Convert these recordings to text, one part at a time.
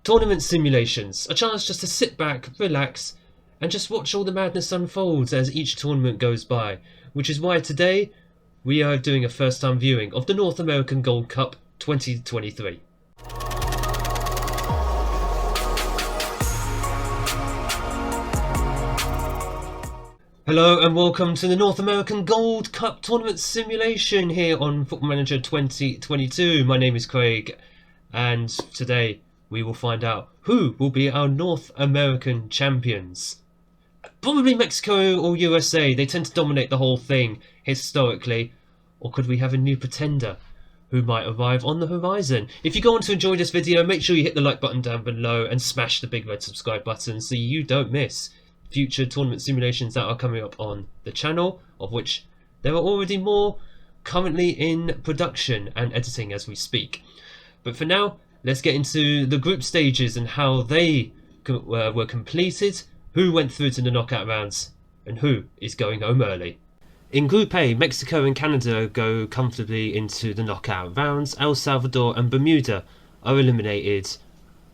Tournament simulations, a chance just to sit back, relax, and just watch all the madness unfold as each tournament goes by, which is why today we are doing a first time viewing of the North American Gold Cup 2023. Hello and welcome to the North American Gold Cup tournament simulation here on Football Manager 2022. My name is Craig and today we will find out who will be our North American champions. Probably Mexico or USA, they tend to dominate the whole thing historically. Or could we have a new pretender who might arrive on the horizon? If you go on to enjoy this video, make sure you hit the like button down below and smash the big red subscribe button so you don't miss future tournament simulations that are coming up on the channel, of which there are already more currently in production and editing as we speak. But for now, let's get into the group stages and how they were completed, who went through to the knockout rounds, and who is going home early. In Group A, Mexico and Canada go comfortably into the knockout rounds. El Salvador and Bermuda are eliminated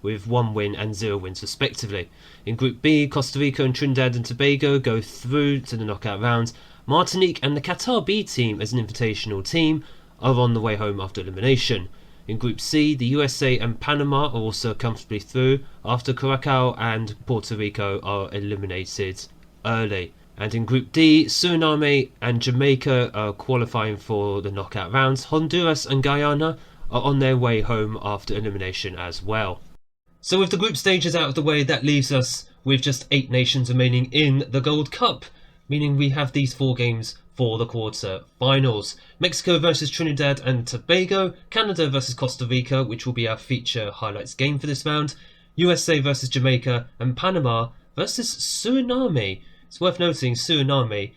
with 1 win and 0 wins respectively. In Group B, Costa Rica and Trinidad and Tobago go through to the knockout rounds. Martinique and the Qatar B team as an invitational team are on the way home after elimination. In Group C, the USA and Panama are also comfortably through after Curacao and Puerto Rico are eliminated early. And in Group D, Suriname and Jamaica are qualifying for the knockout rounds. Honduras and Guyana are on their way home after elimination as well. So with the group stages out of the way, that leaves us with just 8 nations remaining in the Gold Cup, meaning we have these 4 games for the quarter-finals. Mexico versus Trinidad and Tobago, Canada versus Costa Rica, which will be our feature highlights game for this round, USA versus Jamaica, and Panama versus Suriname. It's worth noting, Suriname,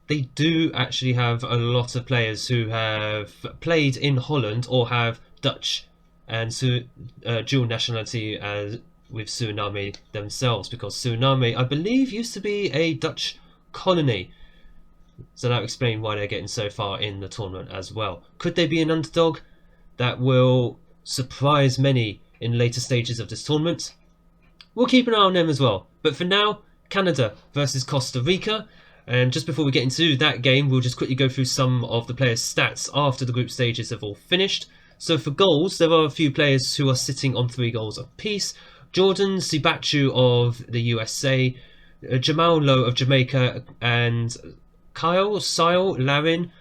they do actually have a lot of players who have played in Holland or have Dutch and dual nationality with Suriname themselves, because Suriname, I believe, used to be a Dutch colony. So that will explain why they're getting so far in the tournament as well. Could they be an underdog that will surprise many in later stages of this tournament? We'll keep an eye on them as well. But for now, Canada versus Costa Rica. And just before we get into that game, we'll just quickly go through some of the players' stats after the group stages have all finished. So for goals, there are a few players who are sitting on 3 goals apiece. Jordan Sibachu of the USA, Jamal Lowe of Jamaica, and Sile Larin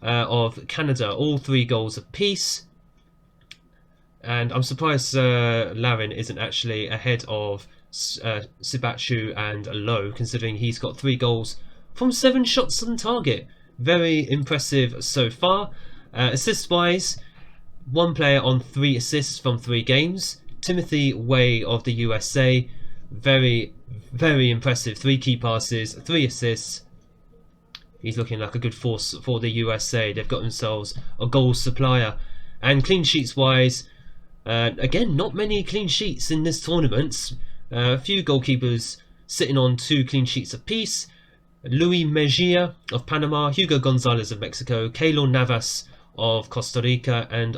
of Canada, all 3 goals apiece. And I'm surprised Larin isn't actually ahead of Sibachu and Lowe, considering he's got 3 goals from 7 shots on target. Very impressive so far. Assist-wise, 1 player on 3 assists from 3 games. Timothy Way of the USA, very, very impressive. 3 key passes, 3 assists. He's looking like a good force for the USA. They've got themselves a goal supplier. And clean sheets wise, again, not many clean sheets in this tournament. A few goalkeepers sitting on 2 clean sheets apiece. Luis Mejia of Panama, Hugo Gonzalez of Mexico, Keylor Navas of Costa Rica, and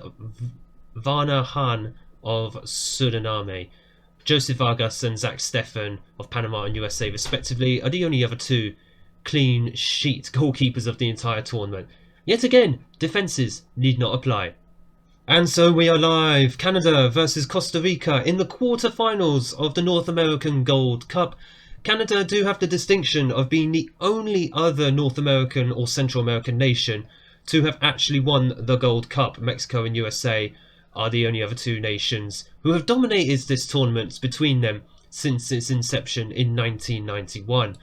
Varner Hahn of Suriname. Joseph Vargas and Zach Stefan of Panama and USA respectively are the only other 2 clean sheet goalkeepers of the entire tournament. Yet again, defences need not apply. And so we are live. Canada versus Costa Rica in the quarter-finals of the North American Gold Cup. Canada do have the distinction of being the only other North American or Central American nation to have actually won the Gold Cup. Mexico and USA are the only other 2 nations who have dominated this tournament between them since its inception in 1991.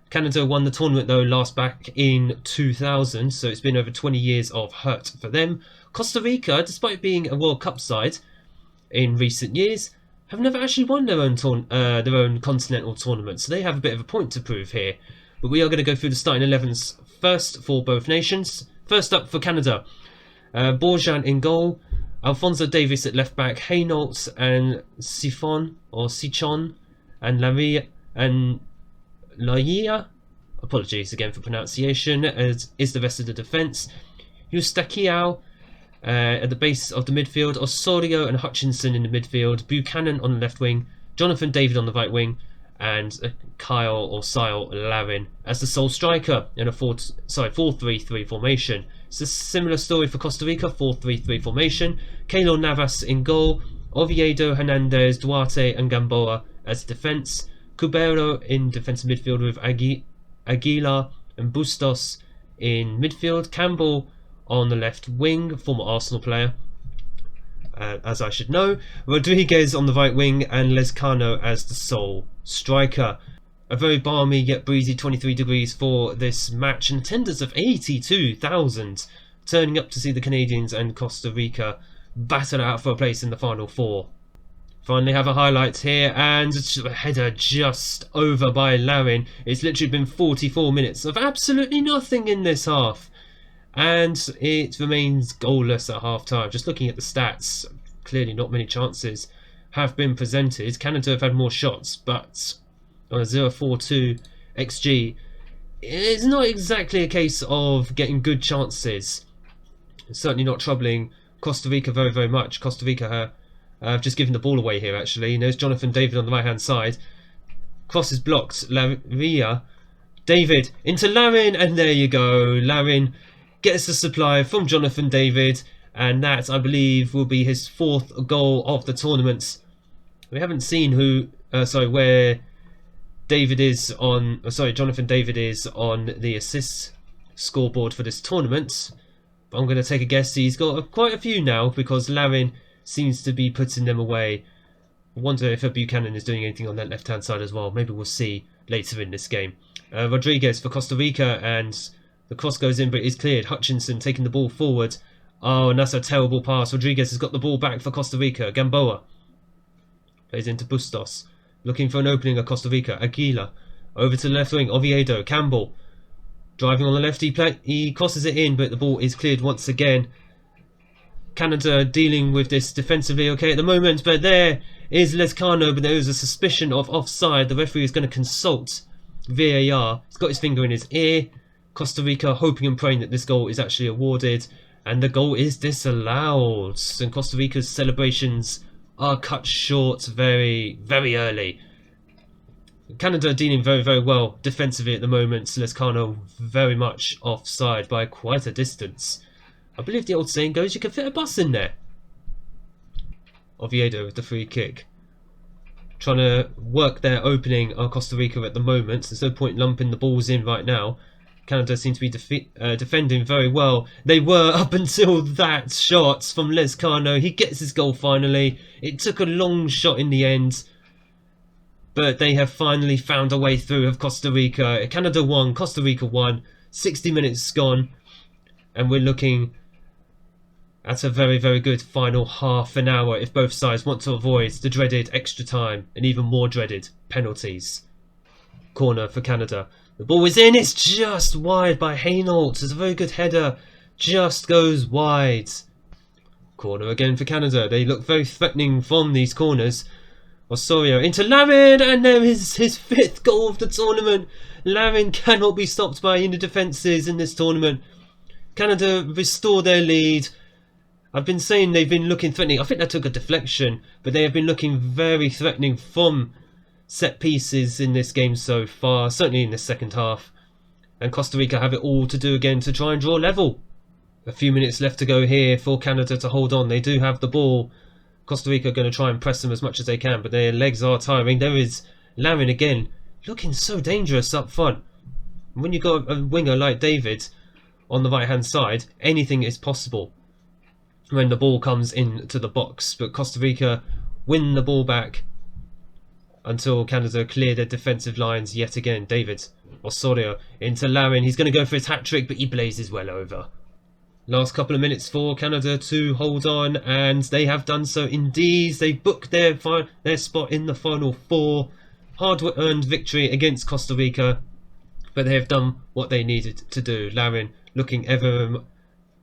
Canada won the tournament though last back in 2000, so it's been over 20 years of hurt for them. Costa Rica, despite being a World Cup side in recent years, have never actually won their own continental tournament, so they have a bit of a point to prove here. But we are going to go through the starting 11s first for both nations. First up for Canada, Borjan in goal, Alphonso Davies at left back, Hainault and Sichon and Laria and Laia, apologies again for pronunciation, as is the rest of the defence. Eustachiao At the base of the midfield, Osorio and Hutchinson in the midfield, Buchanan on the left wing, Jonathan David on the right wing, and Kyle or Sile Larin as the sole striker in a 4-3-3 formation. It's a similar story for Costa Rica, 4-3-3 formation. Keylor Navas in goal, Oviedo, Hernandez, Duarte and Gamboa as defence. Cubero in defensive midfield with Aguilar and Bustos in midfield. Campbell on the left wing, former Arsenal player, as I should know. Rodriguez on the right wing and Lezcano as the sole striker. A very balmy yet breezy 23 degrees for this match, and attendance of 82,000 turning up to see the Canadians and Costa Rica battle out for a place in the final four. Finally have a highlight here, and a header just over by Larin. It's literally been 44 minutes of absolutely nothing in this half, and it remains goalless at half time. Just looking at the stats, clearly not many chances have been presented. Canada have had more shots, but on a 0.42 XG, it's not exactly a case of getting good chances. It's certainly not troubling Costa Rica very, very much. Costa Rica have just given the ball away here, actually. And there's Jonathan David on the right-hand side. Cross is blocked. Rica. David into Larin, and there you go. Larin gets the supply from Jonathan David, and that, I believe, will be his 4th goal of the tournament. We haven't seen where David is on, Jonathan David is on the assists scoreboard for this tournament. But I'm going to take a guess he's got quite a few now, because Larin seems to be putting them away. I wonder if Buchanan is doing anything on that left-hand side as well. Maybe we'll see later in this game. Rodriguez for Costa Rica, and the cross goes in, but is cleared. Hutchinson taking the ball forward. Oh, and that's a terrible pass. Rodriguez has got the ball back for Costa Rica. Gamboa plays into Bustos, looking for an opening at Costa Rica. Aguilar over to the left wing. Oviedo. Campbell driving on the left. He crosses it in, but the ball is cleared once again. Canada dealing with this defensively okay at the moment, but there is Lezcano, but there is a suspicion of offside. The referee is going to consult VAR. He's got his finger in his ear. Costa Rica hoping and praying that this goal is actually awarded, and the goal is disallowed. And Costa Rica's celebrations are cut short very, very early. Canada dealing very, very well defensively at the moment. Lezcano very much offside by quite a distance. I believe the old saying goes, you can fit a bus in there. Oviedo with the free kick. Trying to work their opening on Costa Rica at the moment. There's no point lumping the balls in right now. Canada seem to be defending very well. They were up until that shot from Lezcano. He gets his goal finally. It took a long shot in the end, but they have finally found a way through of Costa Rica. Canada won, Costa Rica won. 60 minutes gone, and we're looking at a very, very good final half an hour if both sides want to avoid the dreaded extra time and even more dreaded penalties. Corner for Canada. The ball is in, it's just wide by Hainault. It's a very good header, just goes wide. Corner again for Canada. They look very threatening from these corners. Osorio into Larin, and there is his 5th goal of the tournament. Larin cannot be stopped by any defences in this tournament. Canada restore their lead. I've been saying they've been looking threatening. I think that took a deflection, but they have been looking very threatening from set pieces in this game so far, certainly in the second half. And Costa Rica have it all to do again to try and draw level. A few minutes left to go here for Canada to hold on. They do have the ball. Costa Rica are going to try and press them as much as they can, but their legs are tiring. There is Larin again, looking so dangerous up front. When you've got a winger like David on the right hand side, anything is possible when the ball comes into the box. But Costa Rica win the ball back until Canada clear their defensive lines yet again. David Osorio into Larin. He's going to go for his hat-trick, but he blazes well over. Last couple of minutes for Canada to hold on, and they have done so indeed. They booked their spot in the final four. Hard-earned victory against Costa Rica, but they have done what they needed to do. Larin looking ever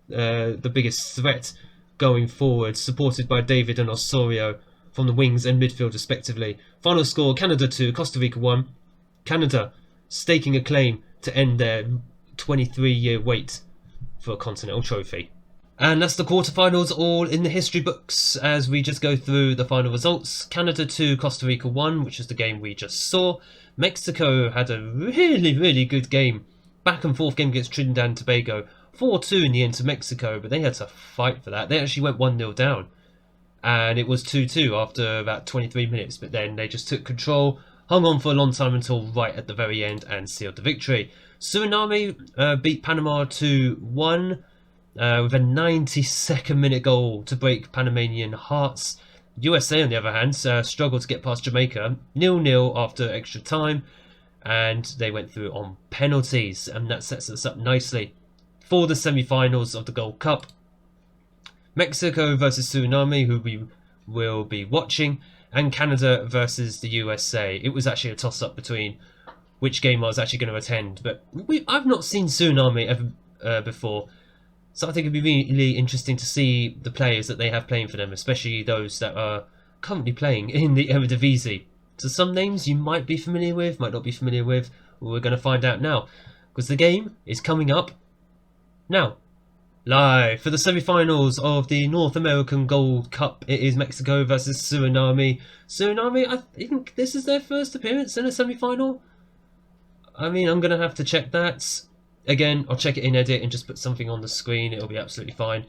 the biggest threat going forward, supported by David and Osorio from the wings and midfield respectively. Final score, Canada 2, Costa Rica 1. Canada staking a claim to end their 23-year wait for a continental trophy. And that's the quarterfinals all in the history books as we just go through the final results. Canada 2, Costa Rica 1, which is the game we just saw. Mexico had a really good game. Back and forth game against Trinidad and Tobago. 4-2 in the end to Mexico, but they had to fight for that. They actually went 1-0 down. And it was 2-2 after about 23 minutes, but then they just took control, hung on for a long time until right at the very end and sealed the victory. Suriname beat Panama 2-1. With a 92nd minute goal to break Panamanian hearts. USA, on the other hand, struggled to get past Jamaica 0-0 after extra time, and they went through on penalties, and that sets us up nicely for the semi-finals of the Gold Cup. Mexico versus Suriname, who we will be watching, and Canada versus the USA. It was actually a toss-up between which game I was actually going to attend, but I've not seen Suriname ever before. So I think it'd be really interesting to see the players that they have playing for them, especially those that are currently playing in the Eredivisie. So some names you might be familiar with, might not be familiar with. We're going to find out now, because the game is coming up now. Live for the semi-finals of the North American Gold Cup. It is Mexico versus Suriname. Suriname, I think this is their first appearance in a semi-final. I mean, I'm going to have to check that. Again, I'll check it in edit and just put something on the screen. It'll be absolutely fine.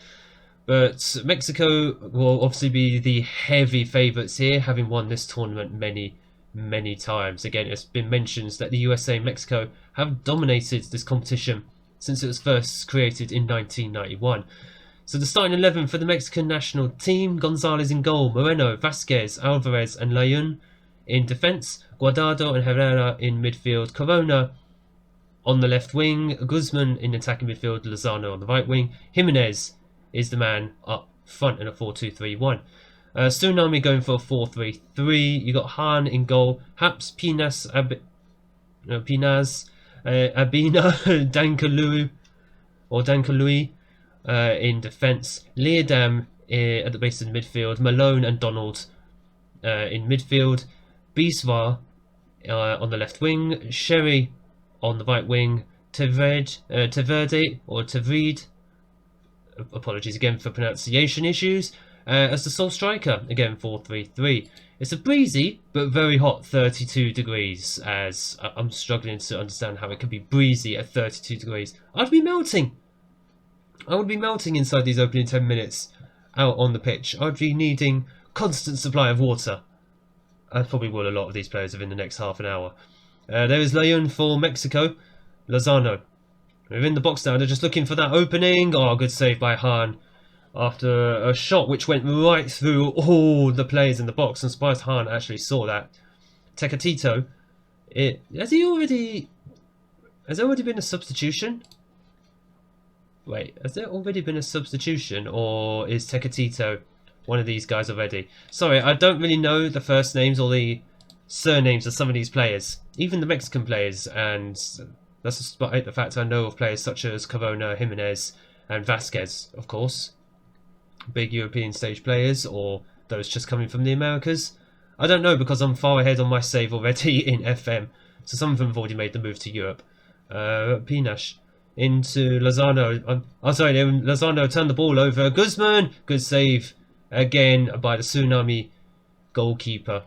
But Mexico will obviously be the heavy favourites here, having won this tournament many times. Again, it's been mentioned that the USA and Mexico have dominated this competition since it was first created in 1991. So the starting 11 for the Mexican national team: Gonzalez in goal, Moreno, Vasquez, Alvarez and Layun in defence, Guardado and Herrera in midfield, Corona on the left wing, Guzman in attacking midfield, Lozano on the right wing. Jimenez is the man up front in a 4-2-3-1. Suriname going for a 4-3-3. You got Han in goal, Haps, Pinas, Abina, Dankalui in defence, Leerdam at the base of the midfield, Malone and Donald in midfield, Biswar on the left wing, Sherry on the right wing, Teverde or Tevrid, apologies again for pronunciation issues, as the sole striker, again 4-3-3. It's a breezy but very hot 32 degrees, as I'm struggling to understand how it could be breezy at 32 degrees. I'd be melting. I would be melting inside these opening 10 minutes out on the pitch. I'd be needing constant supply of water. I probably will a lot of these players within the next half an hour. There is Layun for Mexico. Lozano. They're in the box now. They're just looking for that opening. Oh, good save by Han. After a shot which went right through all the players in the box. I'm surprised Han actually saw that. Tecatito. Has there already been a substitution? Wait, has there already been a substitution? Or is Tecatito one of these guys already? Sorry, I don't really know the first names or the surnames of some of these players, even the Mexican players, and that's despite the fact I know of players such as Corona, Jimenez and Vasquez, of course. Big European stage players, or those just coming from the Americas. I don't know, because I'm far ahead on my save already in FM, so some of them have already made the move to Europe. Pinash into Lozano. Lozano turned the ball over. Guzman, good save again by the Suriname goalkeeper.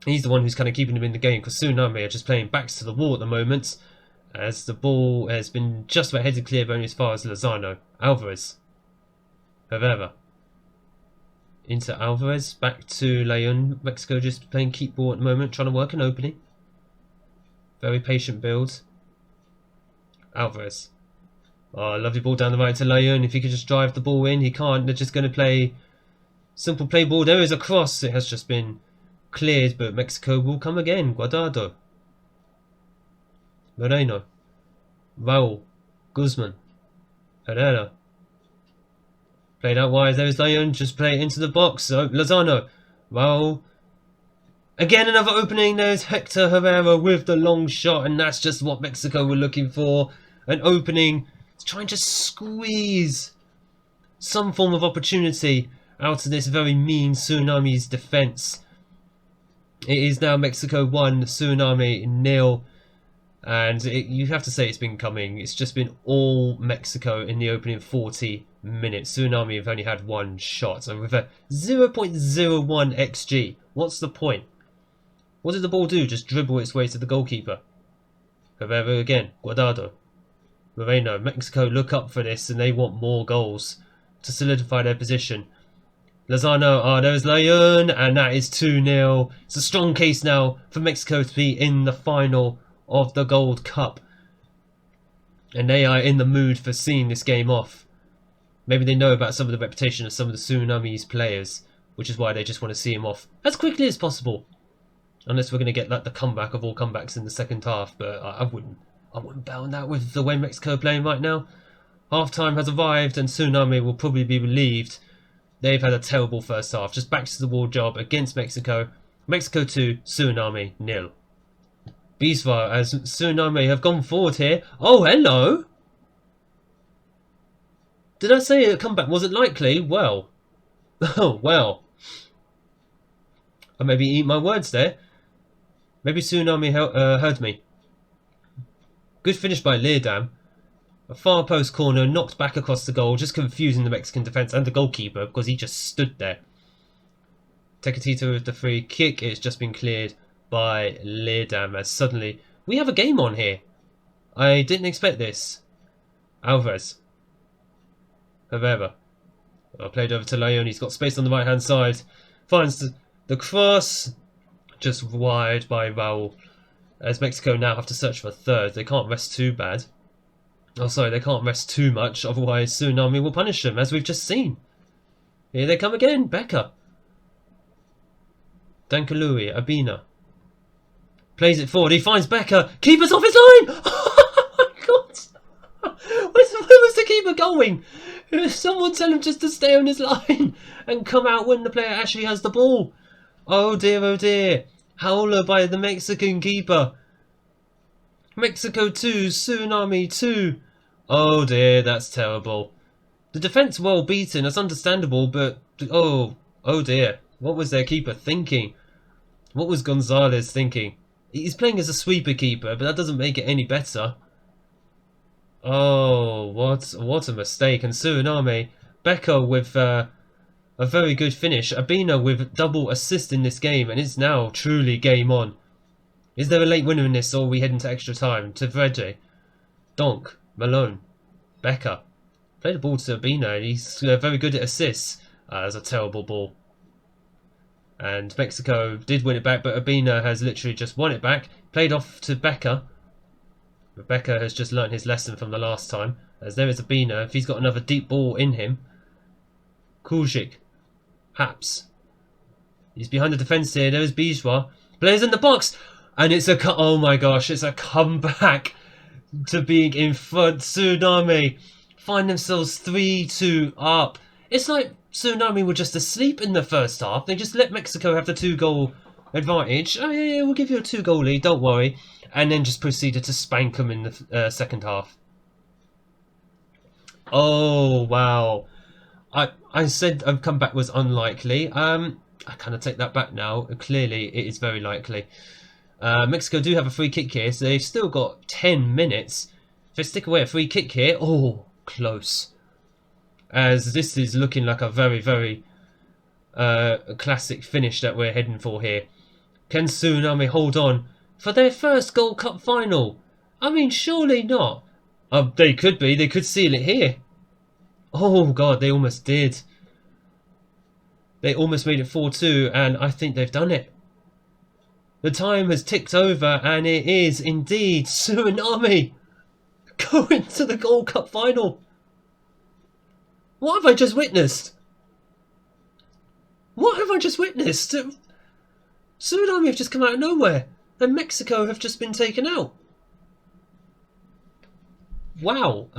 He's the one who's kind of keeping him in the game, because Suriname are just playing backs to the wall at the moment, as the ball has been just about headed clear, but only as far as Lozano. Alvarez. Herrera. Into Alvarez. Back to Leon. Mexico just playing keep ball at the moment, trying to work an opening. Very patient build. Alvarez. Oh, lovely ball down the right to Leon. If he could just drive the ball in, he can't. They're just going to play simple play ball. There is a cross. It has just been cleared, but Mexico will come again. Guardado. Moreno. Raul. Guzman. Herrera. Played out wide. There's Leon. Just play it into the box. So Lozano. Raul. Again, another opening. There's Hector Herrera with the long shot, and that's just what Mexico were looking for. An opening. Trying to squeeze some form of opportunity out of this very mean Suriname's defence. It is now Mexico 1, Suriname 0. And you have to say it's been coming. It's just been all Mexico in the opening 40 minutes. Suriname have only had one shot, and with a 0.01 xg, what's the point? What did the ball do? Just dribble its way to the goalkeeper. Herrera again, Guardado, Moreno. Mexico look up for this, and they want more goals to solidify their position. Lozano, there's Leon, and that is 2-0. It's a strong case now for Mexico to be in the final of the Gold Cup. And they are in the mood for seeing this game off. Maybe they know about some of the reputation of some of the Suriname's players, which is why they just want to see him off as quickly as possible. Unless we're going to get like the comeback of all comebacks in the second half, but I wouldn't bet on that with the way Mexico are playing right now. Half time has arrived, and Suriname will probably be relieved. They've had a terrible first half. Just back to the wall job against Mexico. Mexico 2, Suriname 0. Biswa, as Suriname have gone forward here. Oh, hello! Did I say a comeback wasn't likely? Well. Oh, well. I maybe eat my words there. Maybe Suriname heard me. Good finish by Leerdam. A far post corner knocked back across the goal, just confusing the Mexican defence and the goalkeeper because he just stood there. Tecatito with the free kick. It's just been cleared by Leerdam as suddenly we have a game on here. I didn't expect this. Alvarez. Herrera. Played over to Leon. He's got space on the right hand side. Finds the cross. Just wide by Raul. As Mexico now have to search for a third. They can't rest too bad. Oh, sorry, they can't rest too much, otherwise Suriname will punish them, as we've just seen. Here they come again, Becker. Dankalui, Abina. Plays it forward, he finds Becker. Keeper's off his line! Oh my god! Where was the keeper going? Someone tell him just to stay on his line and come out when the player actually has the ball. Oh dear, oh dear. Howler by the Mexican keeper. Mexico 2, Suriname 2. Oh dear, that's terrible. The defence well beaten, that's understandable, but oh dear. What was their keeper thinking? What was Gonzalez thinking? He's playing as a sweeper keeper, but that doesn't make it any better. Oh, what a mistake. And Suriname, Becker with a very good finish. Abina with double assist in this game, and it's now truly game on. Is there a late winner in this, or are we heading to extra time? To Vrede, Donk, Malone, Becker. Play the ball to Abina, and he's very good at assists. That's a terrible ball. And Mexico did win it back, but Abina has literally just won it back. Played off to Becker. Becker has just learnt his lesson from the last time. As there is Abina, if he's got another deep ball in him. Kuljic. Haps. He's behind the defence here. There is Bijwa. Players in the box. And it's oh my gosh, it's a comeback to being in front. Suriname find themselves 3-2 up. It's like Suriname were just asleep in the first half. They just let Mexico have the 2-goal advantage. Oh yeah, we'll give you a 2-goal lead, don't worry. And then just proceeded to spank them in the second half. Oh wow. I said a comeback was unlikely. I kind of take that back now. Clearly it is very likely. Mexico do have a free kick here, so they've still got 10 minutes. If they stick away a free kick here, oh, close. As this is looking like a very, very classic finish that we're heading for here. Can Suriname hold on for their first Gold Cup final? I mean, surely not. They could be. They could seal it here. Oh, God, they almost did. They almost made it 4-2, and I think they've done it. The time has ticked over, and it is indeed Suriname going to the Gold Cup final. What have I just witnessed? What have I just witnessed? Suriname have just come out of nowhere, and Mexico have just been taken out. Wow.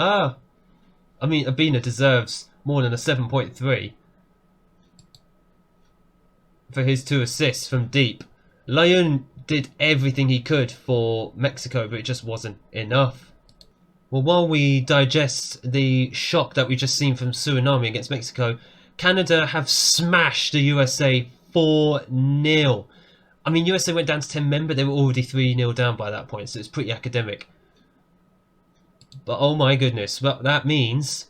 I mean, Abina deserves more than a 7.3 for his 2 assists from deep. Leon did everything he could for Mexico, but it just wasn't enough. Well, while we digest the shock that we've just seen from Suriname against Mexico, Canada have smashed the USA 4-0. I mean, USA went down to 10 men, but they were already 3-0 down by that point, so it's pretty academic. But oh my goodness, well, that means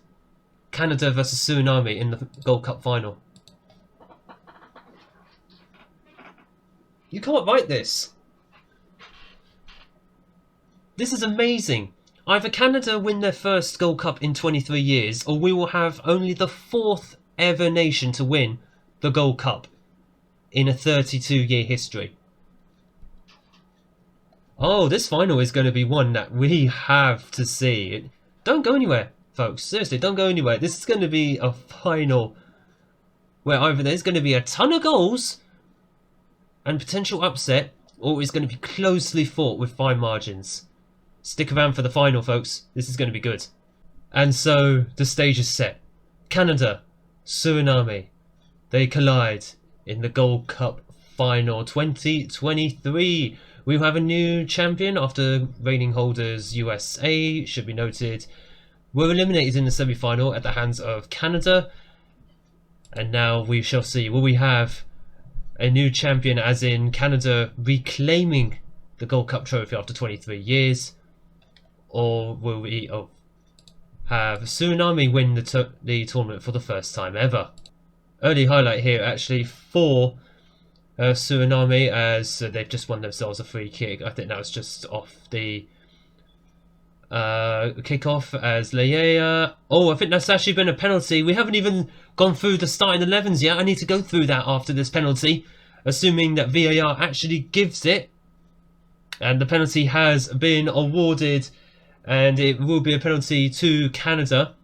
Canada versus Suriname in the Gold Cup final. You can't write this. This is amazing. Either Canada win their first Gold Cup in 23 years, or we will have only the 4th ever nation to win the Gold Cup in a 32-year history. Oh, this final is going to be one that we have to see. Don't go anywhere, folks. Seriously, don't go anywhere. This is going to be a final where either there's going to be a ton of goals and potential upset, or it's going to be closely fought with fine margins. Stick around for the final, folks. This is going to be good. And so the stage is set. Canada, Suriname, they collide in the Gold Cup final 2023. We will have a new champion after reigning holders USA, should be noted, were eliminated in the semi-final at the hands of Canada. And now we shall see. Will we have a new champion, as in Canada reclaiming the Gold Cup trophy after 23 years? Or will we have Suriname win the tournament for the first time ever? Early highlight here actually for Suriname, as they've just won themselves a free kick. I think that was just off the kickoff as Leia. Oh, I think that's actually been a penalty. We haven't even gone through the starting 11s yet. I need to go through that after this penalty, assuming that VAR actually gives it. And the penalty has been awarded, and it will be a penalty to Canada.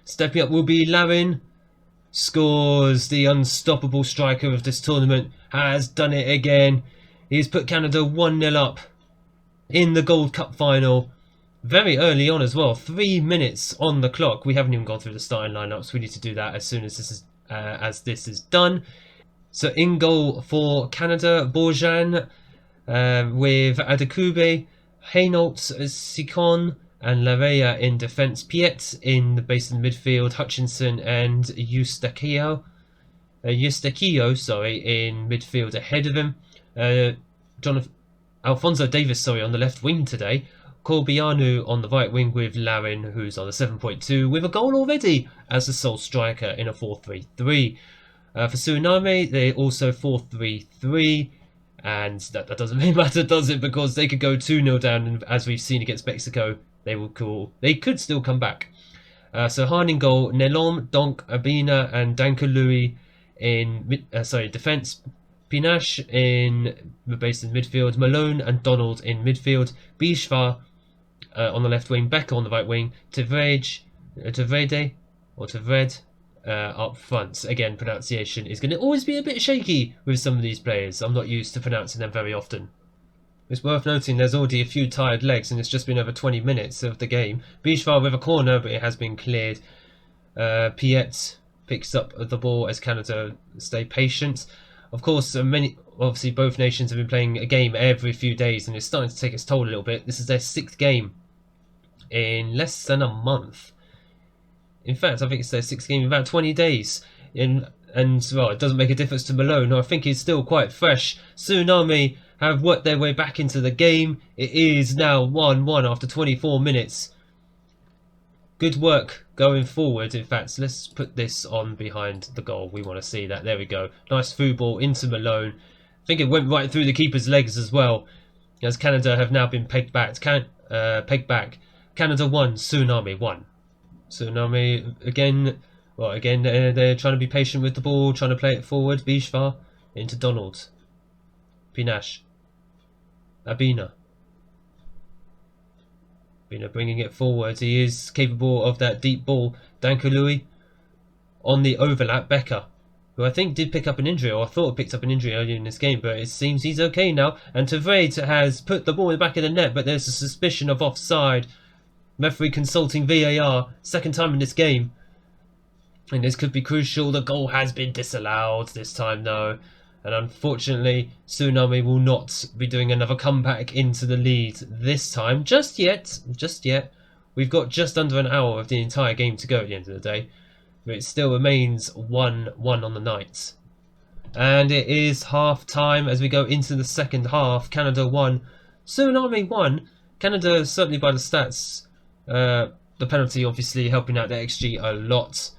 Stepping up will be Larin. Scores. The unstoppable striker of this tournament has done it again. He's put Canada 1-0 up in the Gold Cup final. Very early on as well. 3 minutes on the clock. We haven't even gone through the starting lineups. We need to do that as soon as this is done. So in goal for Canada, Bourjan with Adekube, Hainault, Sikon and Larea in defence. Piet in the base of the midfield. Hutchinson and Eustachio in midfield ahead of him. Alphonso Davis on the left wing today. Corbianu on the right wing with Larin, who's on the 7.2 with a goal already as the sole striker in a 4-3-3. For Suriname, they're also 4-3-3. And that doesn't really matter, does it? Because they could go 2-0 down, and as we've seen against Mexico, they could still come back. So Hahn in goal, Nelom, Donk, Abina, and Dankalui in defence. Pinache in the base of midfield, Malone and Donald in midfield, Bishvar on the left wing, Becker on the right wing, Tevred up front. Again, pronunciation is going to always be a bit shaky with some of these players. I'm not used to pronouncing them very often. It's worth noting there's already a few tired legs, and it's just been over 20 minutes of the game. Bishvar with a corner, but it has been cleared. Piet picks up the ball as Canada stay patient. Of course, obviously both nations have been playing a game every few days, and it's starting to take its toll a little bit. This is their 6th game in less than a month. In fact, I think it's their 6th game in about 20 days. And well, it doesn't make a difference to Malone. I think he's still quite fresh. Suriname have worked their way back into the game. It is now 1-1 after 24 minutes. Good work going forward. In fact, let's put this on behind the goal. We want to see that. There we go. Nice through ball into Malone. I think it went right through the keeper's legs as well, as Canada have now been pegged back. Canada 1, Suriname 1. Suriname again. Well, again, they're trying to be patient with the ball, trying to play it forward. Bishvar into Donald. Pinache. Abina bringing it forward. He is capable of that deep ball. Dankalui on the overlap. Becker, who I think did pick up an injury, or I thought picked up an injury earlier in this game, but it seems he's okay now. And Tevred has put the ball in the back of the net, but there's a suspicion of offside. Referee consulting VAR, 2nd time in this game. And this could be crucial. The goal has been disallowed this time though. And unfortunately, Suriname will not be doing another comeback into the lead this time. Just yet. We've got just under an hour of the entire game to go at the end of the day. But it still remains 1-1 on the night. And it is half time as we go into the second half. Canada 1, Suriname 1. Canada, certainly by the stats, The penalty obviously helping out the XG a lot.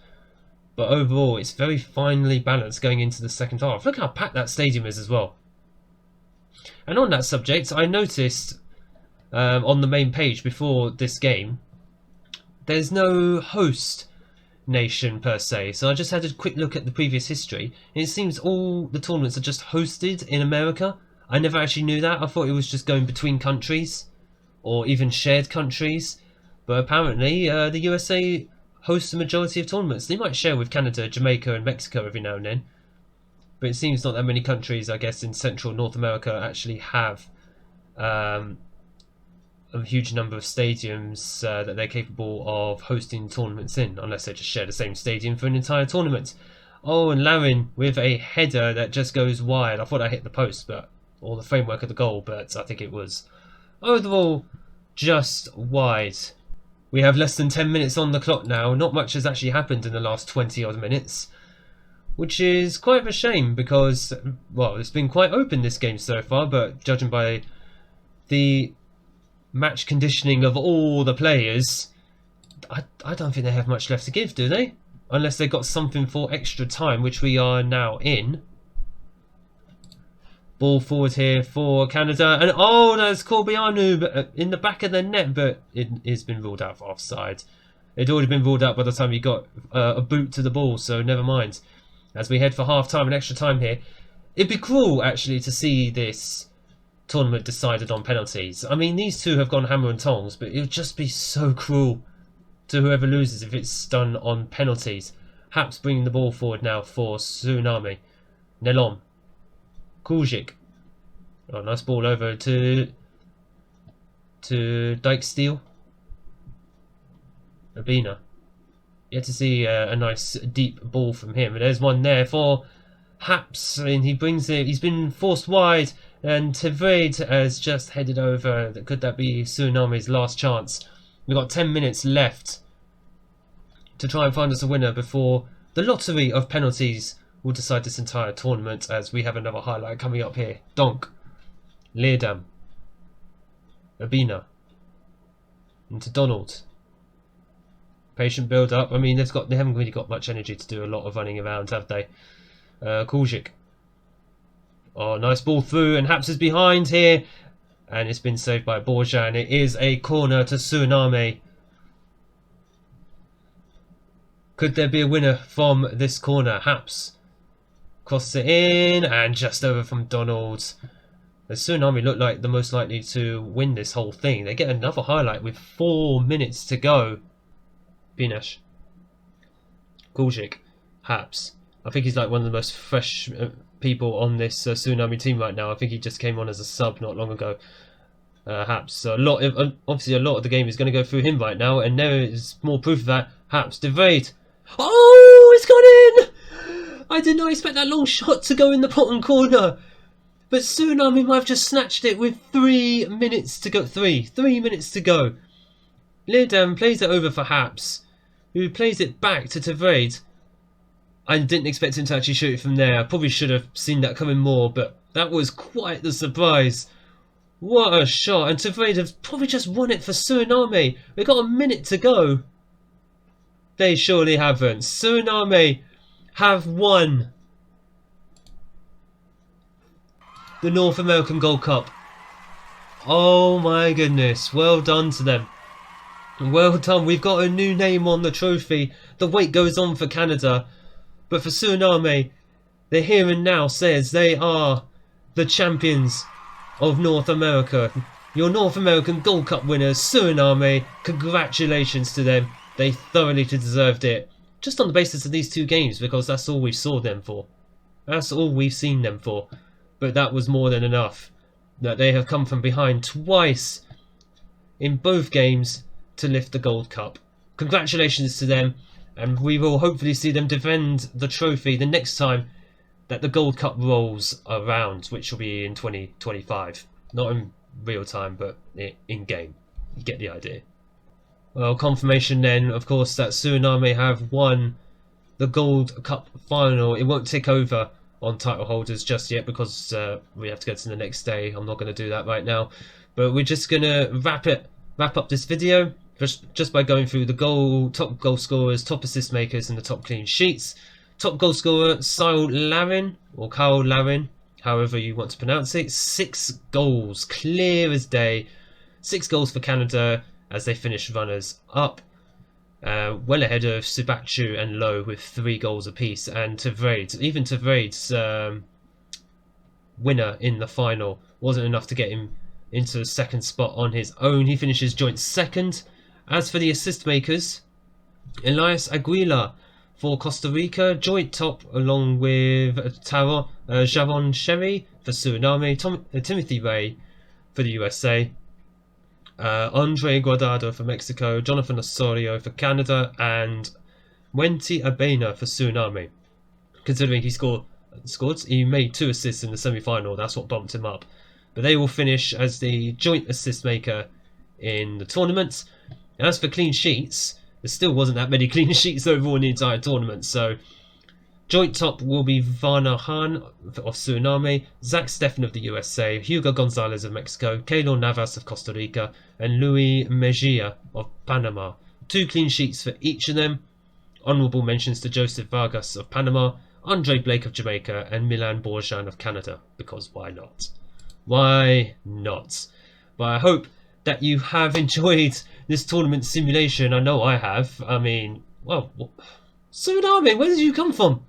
But overall, it's very finely balanced going into the second half. Look how packed that stadium is as well. And on that subject, I noticed on the main page before this game, there's no host nation per se. So I just had a quick look at the previous history. And it seems all the tournaments are just hosted in America. I never actually knew that. I thought it was just going between countries or even shared countries. But apparently the USA hosts the majority of tournaments. They might share with Canada, Jamaica and Mexico every now and then. But it seems not that many countries, I guess, in Central North America actually have a huge number of stadiums that they're capable of hosting tournaments in, unless they just share the same stadium for an entire tournament. Oh, and Larin with a header that just goes wide. I thought I hit the post, or the framework of the goal, but I think it was overall just wide. We have less than 10 minutes on the clock now. Not much has actually happened in the last 20 odd minutes, which is quite a shame because, well, it's been quite open this game so far, but judging by the match conditioning of all the players, I don't think they have much left to give, do they? Unless they got something for extra time, which we are now in. Ball forward here for Canada, and oh, that's Corbianu in the back of the net, but it has been ruled out for offside. It had already been ruled out by the time he got a boot to the ball, so never mind. As we head for half-time and extra time here, it'd be cruel actually to see this tournament decided on penalties. I mean, these two have gone hammer and tongs, but it would just be so cruel to whoever loses if it's done on penalties. Haps bringing the ball forward now for Suriname. Nelom. Kuljic. Oh, nice ball over to Dijksteel. Abina. Yet to see a nice deep ball from him. And there's one there for Haps, and he brings it. He's been forced wide, and Tevrede has just headed over. Could that be Suriname's last chance? We've got 10 minutes left to try and find us a winner before the lottery of penalties will decide this entire tournament, as we have another highlight coming up here. Donk, Leerdam, Abina, into Donald. Patient build up. I mean, they haven't really got much energy to do a lot of running around, have they? Kuljic. Oh, nice ball through, and Haps is behind here, and it's been saved by Borja, and it is a corner to Suriname. Could there be a winner from this corner? Haps crosses it in, and just over from Donald. The Suriname look like the most likely to win this whole thing. They get another highlight with 4 minutes to go. Binash. Kuljic. Haps. I think he's like one of the most fresh people on this Suriname team right now. I think he just came on as a sub not long ago. Haps. So obviously a lot of the game is going to go through him right now, and there is more proof of that. Haps. Devrede. Oh, it's gone in! I did not expect that long shot to go in the bottom corner. But Suriname might have just snatched it with 3 minutes to go. 3 minutes to go. Leerdam plays it over for Haps, who plays it back to Tevrede. I didn't expect him to actually shoot it from there. I probably should have seen that coming more, but that was quite the surprise. What a shot. And Tevrede have probably just won it for Suriname. They've got a minute to go. They surely haven't. Suriname have won the North American Gold Cup. Oh my goodness. Well done to them. Well done. We've got a new name on the trophy. The wait goes on for Canada. But for Suriname, the here and now says they are the champions of North America. Your North American Gold Cup winners, Suriname. Congratulations to them. They thoroughly deserved it. Just on the basis of these 2 games, because that's all we saw them for. That's all we've seen them for. But that was more than enough. That they have come from behind twice in both games to lift the Gold Cup. Congratulations to them, and we will hopefully see them defend the trophy the next time that the Gold Cup rolls around, which will be in 2025. Not in real time, but in game. You get the idea. Well, confirmation then, of course, that Suriname have won the Gold Cup final. It won't tick over on title holders just yet because we have to go to the next day. I'm not going to do that right now, but we're just going to wrap up this video. just by going through the top goal scorers, top assist makers, and the top clean sheets. Top goal scorer, Kyle Larin, or Kyle Larin, however you want to pronounce it. 6 goals, clear as day. 6 goals for Canada as they finished runners up. Well ahead of Subachu and Lowe with 3 goals apiece. And Tavraid's winner in the final wasn't enough to get him into the second spot on his own. He finishes joint second. As for the assist makers, Elias Aguilar for Costa Rica, joint top along with Jaron Sherry for Suriname, Timothy Ray for the USA, Andre Guardado for Mexico, Jonathan Osorio for Canada, and Wenti Abena for Suriname. Considering he made 2 assists in the semi-final, that's what bumped him up. But they will finish as the joint assist maker in the tournament. And as for clean sheets, there still wasn't that many clean sheets overall in the entire tournament. So joint top will be Varner Hahn of Suriname, Zach Steffen of the USA, Hugo Gonzalez of Mexico, Keylor Navas of Costa Rica, and Luis Mejia of Panama. 2 clean sheets for each of them. Honourable mentions to Joseph Vargas of Panama, Andre Blake of Jamaica, and Milan Borjan of Canada, because why not? Why not? But I hope that you have enjoyed this tournament simulation. I know I have. I mean, well, Suriname, where did you come from?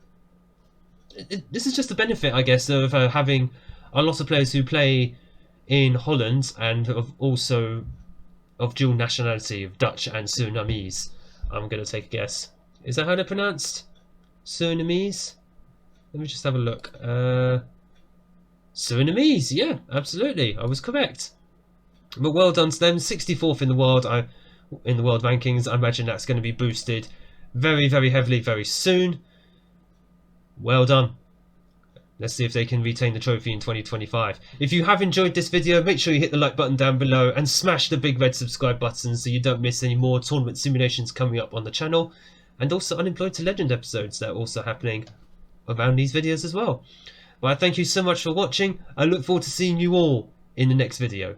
This is just the benefit, I guess, of having a lot of players who play in Holland and also of dual nationality of Dutch and Surinamese. I'm going to take a guess. Is that how they're pronounced? Surinamese? Let me just have a look. Surinamese, yeah, absolutely. I was correct. But well done to them. 64th in the world. In the world rankings. I imagine that's going to be boosted very, very heavily very soon. Well done. Let's see if they can retain the trophy in 2025. If you have enjoyed this video, make sure you hit the like button down below and smash the big red subscribe button so you don't miss any more tournament simulations coming up on the channel. And also Unemployed to Legend episodes that are also happening around these videos as well. But thank you so much for watching. I look forward to seeing you all in the next video.